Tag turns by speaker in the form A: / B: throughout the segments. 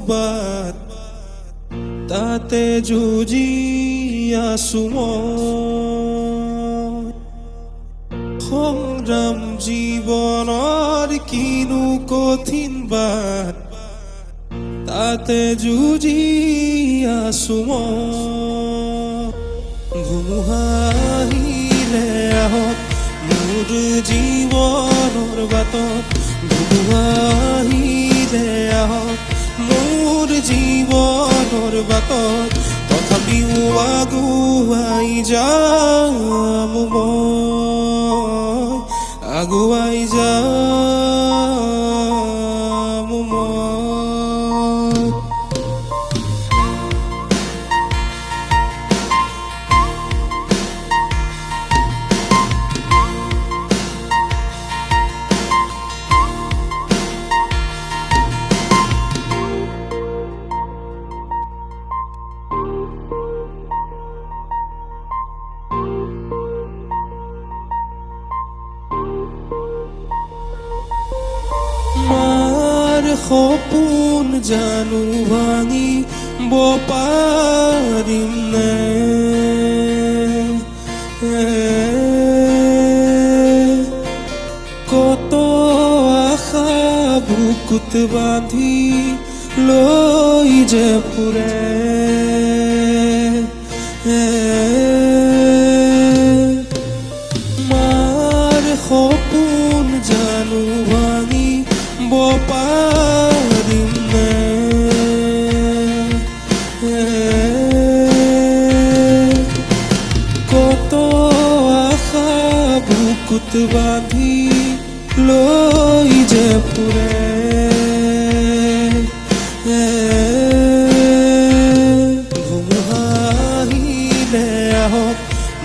A: বাট তাতে যুঁজি আছো মই সংগ্ৰাম জীৱনৰ কিনো কঠিন বাট তাতে যুঁজি আছো মই ধুমুহা আহিলে আহক মোৰ জীৱনৰ বাটত ধুমুহা আহিলে আহক মোৰ জীৱনৰ বাটত তথাপিও আগুৱাই যাম মই আগুৱাই যাম মই মাৰ সপোন জানো ভাঙিব পাৰিম নে কত আশা বুকুত বান্ধি লৈ যে ফুৰে মাৰ সপোন জানো ভাঙিব পাৰিম নে কত আশা বুকুত বান্ধি লৈ যে ফুৰে ধুমুহা আহিলে আহক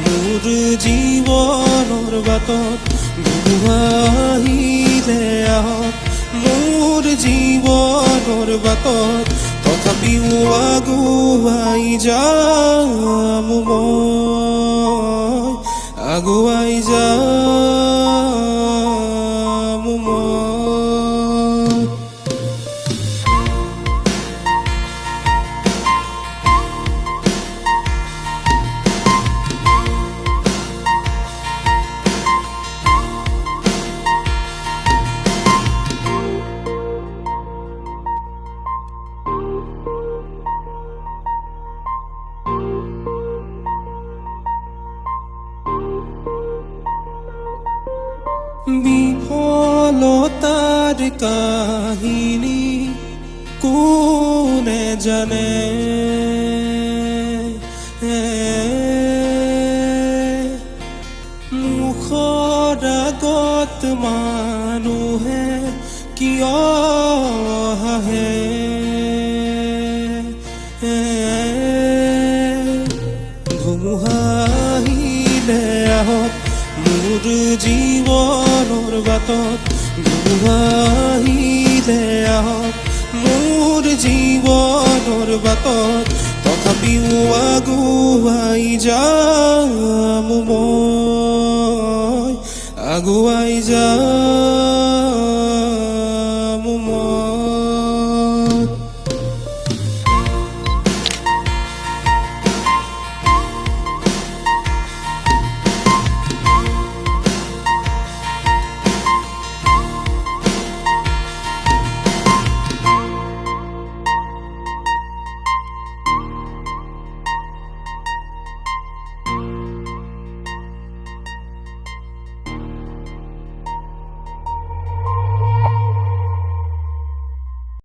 A: মোৰ জীৱনৰ বাটত ধুমুহা আহিলে আহক মোৰ জীৱনৰ বাটত তথাপিও আগুৱাই যাম মই আগুৱাই যাম মই বিফলতাৰ কাহিনী কোনে জানে মুখৰ আগত মানুহে কিয় হাঁহে ধুমুহা আহিলে আহক মোৰ জীৱনৰ বাটত ধুমুহা আহিলে আহক মোৰ জীৱনৰ বাটত তথাপিও আগুৱাই যাম মই আগুৱাই যাম